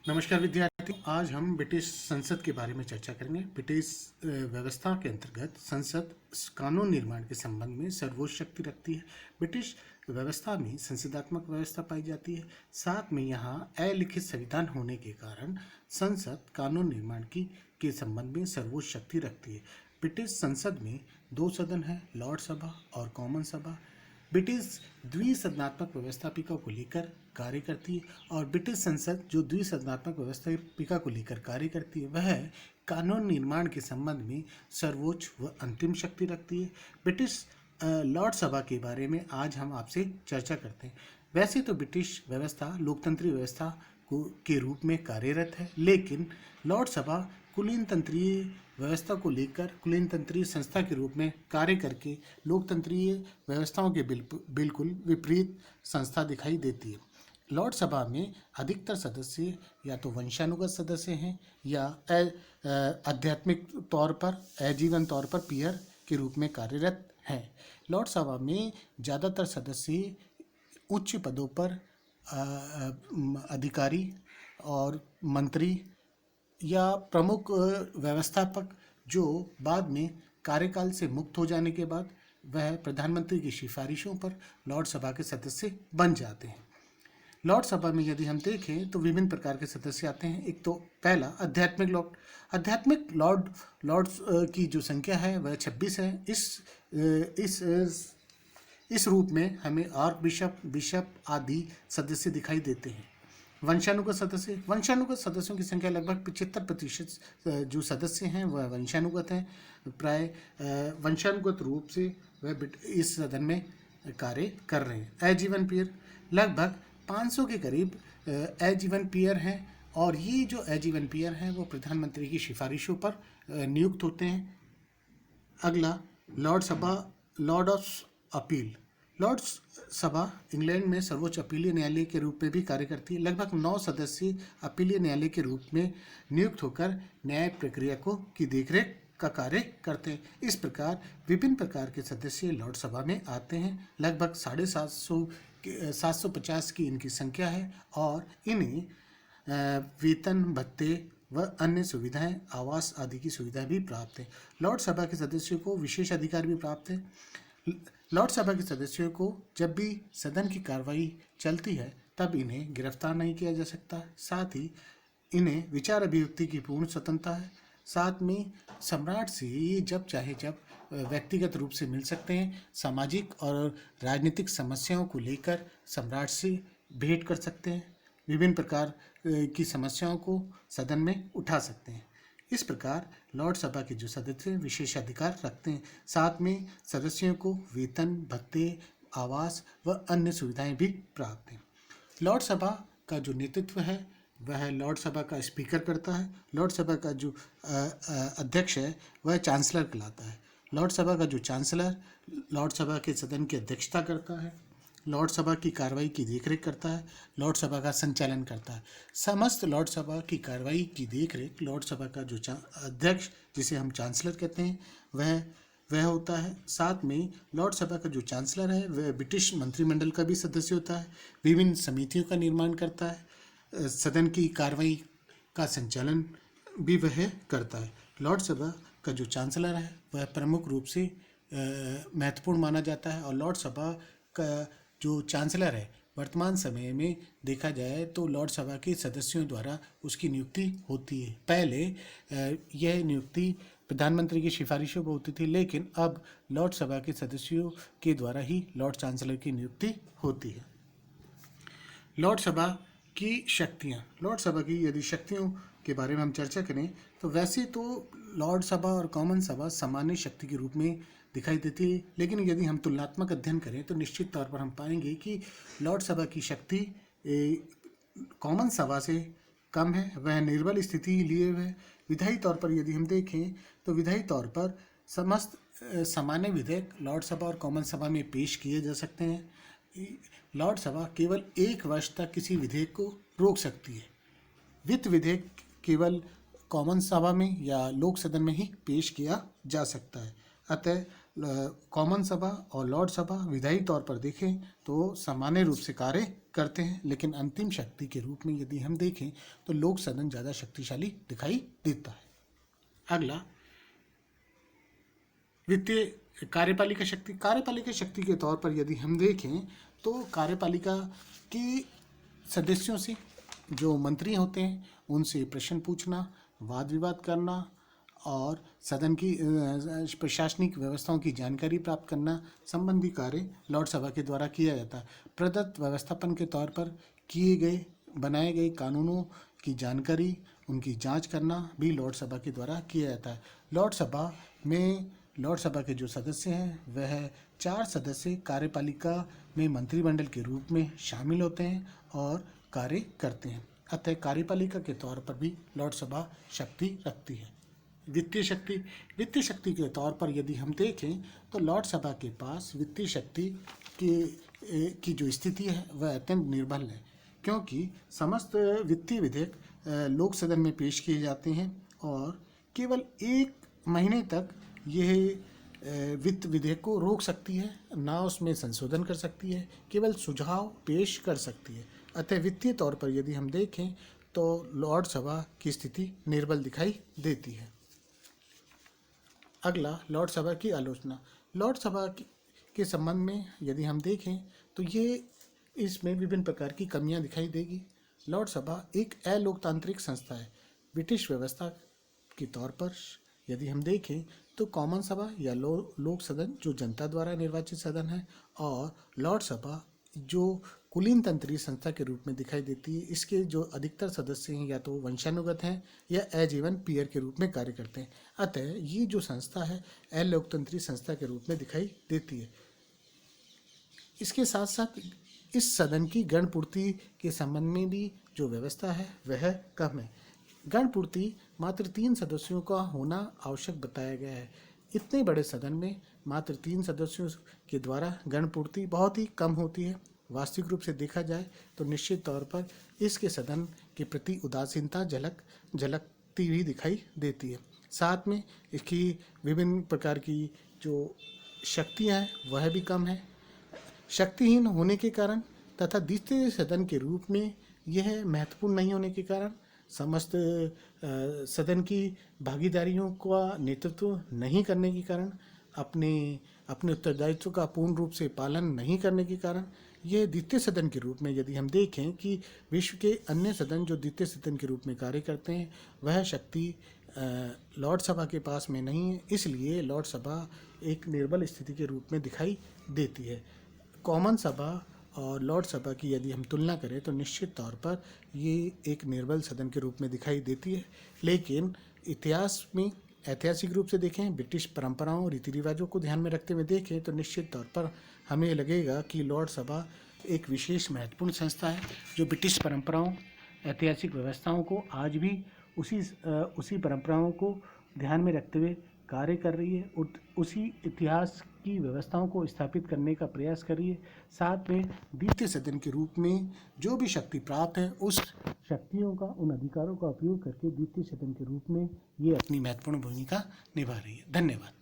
नमस्कार विद्यार्थियों, आज हम ब्रिटिश संसद के बारे में चर्चा करेंगे। ब्रिटिश व्यवस्था के अंतर्गत संसद कानून निर्माण के संबंध में सर्वोच्च शक्ति रखती है। ब्रिटिश व्यवस्था में संसदात्मक व्यवस्था पाई जाती है। साथ में यहाँ अलिखित संविधान होने के कारण संसद कानून निर्माण के संबंध में सर्वोच्च शक्ति रखती है। ब्रिटिश संसद में दो सदन है, लॉर्ड सभा और कॉमन सभा। ब्रिटिश द्विसदनात्मक व्यवस्थापिका को लेकर कार्य करती है और ब्रिटिश संसद जो द्विसदनात्मक व्यवस्थापिका को लेकर कार्य करती है वह कानून निर्माण के संबंध में सर्वोच्च व अंतिम शक्ति रखती है। ब्रिटिश लॉर्ड सभा के बारे में आज हम आपसे चर्चा करते हैं। वैसे तो ब्रिटिश व्यवस्था लोकतंत्री व्यवस्था के रूप में कार्यरत है, लेकिन लॉर्ड सभा कुलीन तंत्रीय व्यवस्था को लेकर कुलीन तंत्रीय संस्था के रूप में कार्य करके लोकतंत्रीय व्यवस्थाओं के बिल्कुल विपरीत संस्था दिखाई देती है। लॉर्ड सभा में अधिकतर सदस्य या तो वंशानुगत सदस्य हैं या आध्यात्मिक तौर पर आजीवन तौर पर पीयर के रूप में कार्यरत हैं। लॉर्ड सभा में ज़्यादातर सदस्य उच्च पदों पर अधिकारी और मंत्री या प्रमुख व्यवस्थापक जो बाद में कार्यकाल से मुक्त हो जाने के बाद वह प्रधानमंत्री की सिफारिशों पर लॉर्ड सभा के सदस्य बन जाते हैं। लॉर्ड सभा में यदि हम देखें तो विभिन्न प्रकार के सदस्य आते हैं। एक तो पहला आध्यात्मिक लॉर्ड्स की जो संख्या है वह 26 है। इस रूप में हमें आर्क बिशप आदि सदस्य दिखाई देते हैं। वंशानुगत सदस्यों की संख्या लगभग 75% जो सदस्य हैं वह वंशानुगत हैं। प्राय वंशानुगत रूप से वह इस सदन में कार्य कर रहे हैं। आजीवन पीयर लगभग 500 के करीब आजीवन पीयर हैं और ये जो आजीवन पीयर हैं वो प्रधानमंत्री की सिफारिशों पर नियुक्त होते हैं। अगला लॉर्ड ऑफ अपील। लॉर्ड सभा इंग्लैंड में सर्वोच्च अपीलीय न्यायालय के रूप में भी कार्य करती है। लगभग 9 सदस्य अपीलीय न्यायालय के रूप में नियुक्त होकर न्याय प्रक्रिया की देखरेख का कार्य करते हैं। इस प्रकार विभिन्न प्रकार के सदस्य लॉर्ड सभा में आते हैं। लगभग 750 की इनकी संख्या है और इन्हें वेतन भत्ते व अन्य सुविधाएं, आवास आदि की सुविधा भी प्राप्त है। लॉर्ड सभा के सदस्यों को विशेष अधिकार भी प्राप्त है। लॉर्ड सभा के सदस्यों को जब भी सदन की कार्रवाई चलती है तब इन्हें गिरफ्तार नहीं किया जा सकता। साथ ही इन्हें विचार अभिव्यक्ति की पूर्ण स्वतंत्रता है। साथ में सम्राट से ये जब चाहे जब व्यक्तिगत रूप से मिल सकते हैं। सामाजिक और राजनीतिक समस्याओं को लेकर सम्राट से भेंट कर सकते हैं। विभिन्न प्रकार की समस्याओं को सदन में उठा सकते हैं। इस प्रकार लॉर्ड सभा के जो सदस्य विशेष अधिकार रखते हैं। साथ में सदस्यों को वेतन भत्ते, आवास व अन्य सुविधाएं भी प्राप्त हैं। लॉर्ड सभा का जो नेतृत्व है वह लॉर्ड सभा का स्पीकर करता है। लॉर्ड सभा का जो अध्यक्ष है वह चांसलर कहलाता है। लॉर्ड सभा का जो चांसलर लॉर्ड सभा के सदन की अध्यक्षता करता है, लॉर्ड सभा की कार्रवाई की देखरेख करता है, लॉर्ड सभा का संचालन करता है। समस्त लॉर्ड सभा की कार्रवाई की देखरेख लॉर्ड सभा का जो अध्यक्ष जिसे हम चांसलर कहते हैं वह होता है। साथ में लॉर्ड सभा का जो चांसलर है वह ब्रिटिश मंत्रिमंडल का भी सदस्य होता है। विभिन्न समितियों का निर्माण करता है। सदन की कार्रवाई का संचालन भी वह करता है। लॉर्ड सभा का जो चांसलर है वह प्रमुख रूप से महत्वपूर्ण माना जाता है और लॉर्ड सभा का जो चांसलर है वर्तमान समय में देखा जाए तो लॉर्ड सभा के सदस्यों द्वारा उसकी नियुक्ति होती है। पहले यह नियुक्ति प्रधानमंत्री की सिफारिशों पर होती थी, लेकिन अब लॉर्ड सभा के सदस्यों के द्वारा ही लॉर्ड चांसलर की नियुक्ति होती है। लॉर्ड सभा की शक्तियाँ। लॉर्ड सभा की यदि शक्तियों के बारे में हम चर्चा करें तो वैसे तो लॉर्ड सभा और कॉमन सभा सामान्य शक्ति के रूप में दिखाई देती है, लेकिन यदि हम तुलनात्मक अध्ययन करें तो निश्चित तौर पर हम पाएंगे कि लॉर्ड सभा की शक्ति कॉमन सभा से कम है। वह निर्बल स्थिति लिए हुए है। विधायी तौर पर यदि हम देखें तो विधायी तौर पर समस्त सामान्य विधेयक लॉर्ड सभा और कॉमन सभा में पेश किए जा सकते हैं। लॉर्ड सभा केवल 1 वर्ष तक किसी विधेयक को रोक सकती है। वित्त विधेयक केवल कॉमन सभा में या लोक सदन में ही पेश किया जा सकता है। अतः कॉमन सभा और लॉर्ड सभा विधायी तौर पर देखें तो सामान्य रूप से कार्य करते हैं, लेकिन अंतिम शक्ति के रूप में यदि हम देखें तो लोक सदन ज़्यादा शक्तिशाली दिखाई देता है। अगला, वित्तीय कार्यपालिका शक्ति। कार्यपालिका शक्ति के तौर पर यदि हम देखें तो कार्यपालिका के सदस्यों से, जो मंत्री होते हैं, उनसे प्रश्न पूछना, वाद विवाद करना और सदन की प्रशासनिक व्यवस्थाओं की जानकारी प्राप्त करना संबंधी कार्य लॉर्ड सभा के द्वारा किया जाता है। प्रदत्त व्यवस्थापन के तौर पर बनाए गए कानूनों की जानकारी, उनकी जांच करना भी लॉर्ड सभा के द्वारा किया जाता है। लॉर्ड सभा के जो सदस्य हैं वह 4 सदस्य कार्यपालिका में मंत्रिमंडल के रूप में शामिल होते हैं और कार्य करते हैं। अतः कार्यपालिका के तौर पर भी लॉर्ड सभा शक्ति रखती है। वित्तीय शक्ति के तौर पर यदि हम देखें तो लॉर्ड सभा के पास वित्तीय शक्ति की जो स्थिति है वह अत्यंत निर्बल है, क्योंकि समस्त वित्तीय विधेयक लोक सदन में पेश किए जाते हैं और केवल 1 महीने तक यह वित्त विधेयक को रोक सकती है, ना उसमें संशोधन कर सकती है, केवल सुझाव पेश कर सकती है। अतः वित्तीय तौर पर यदि हम देखें तो लॉर्ड सभा की स्थिति निर्बल दिखाई देती है। अगला, लॉर्ड सभा की आलोचना। लॉर्ड सभा के संबंध में यदि हम देखें तो इसमें विभिन्न प्रकार की कमियां दिखाई देगी। लॉर्ड सभा एक अलोकतांत्रिक संस्था है। ब्रिटिश व्यवस्था के तौर पर यदि हम देखें तो कॉमन सभा या लोक सदन जो जनता द्वारा निर्वाचित सदन है, और लॉर्ड सभा जो कुलीन तंत्रीय संस्था के रूप में दिखाई देती है। इसके जो अधिकतर सदस्य हैं या तो वंशानुगत हैं या अजीवन पीयर के रूप में कार्य करते हैं। अतः ये जो संस्था है अलोकतंत्रीय संस्था के रूप में दिखाई देती है। इसके साथ साथ इस सदन की गणपूर्ति के संबंध में भी जो व्यवस्था है वह कम है। गणपूर्ति मात्र 3 सदस्यों का होना आवश्यक बताया गया है। इतने बड़े सदन में मात्र 3 सदस्यों के द्वारा गणपूर्ति बहुत ही कम होती है। वास्तविक रूप से देखा जाए तो निश्चित तौर पर इसके सदन के प्रति उदासीनता झलकती हुई दिखाई देती है। साथ में इसकी विभिन्न प्रकार की जो शक्तियाँ हैं वह भी कम है। शक्तिहीन होने के कारण तथा द्वितीय सदन के रूप में यह महत्वपूर्ण नहीं होने के कारण, समस्त सदन की भागीदारियों का नेतृत्व नहीं करने के कारण, अपने उत्तरदायित्व का पूर्ण रूप से पालन नहीं करने के कारण, यह द्वितीय सदन के रूप में यदि हम देखें कि विश्व के अन्य सदन जो द्वितीय सदन के रूप में कार्य करते हैं वह शक्ति लॉर्ड सभा के पास में नहीं है। इसलिए लॉर्ड सभा एक निर्बल स्थिति के रूप में दिखाई देती है। कॉमन सभा और लॉर्ड सभा की यदि हम तुलना करें तो निश्चित तौर पर ये एक निर्बल सदन के रूप में दिखाई देती है। लेकिन इतिहास में ऐतिहासिक रूप से देखें, ब्रिटिश परंपराओं रीति रिवाजों को ध्यान में रखते हुए देखें तो निश्चित तौर पर हमें लगेगा कि लॉर्ड सभा एक विशेष महत्वपूर्ण संस्था है जो ब्रिटिश परंपराओं, ऐतिहासिक व्यवस्थाओं को आज भी उसी परंपराओं को ध्यान में रखते हुए कार्य कर रही है, उसी इतिहास की व्यवस्थाओं को स्थापित करने का प्रयास कर रही है। साथ में द्वितीय सदन के रूप में जो भी शक्ति प्राप्त है उस शक्तियों का, उन अधिकारों का उपयोग करके द्वितीय सदन के रूप में ये अपनी महत्वपूर्ण भूमिका निभा रही है। धन्यवाद।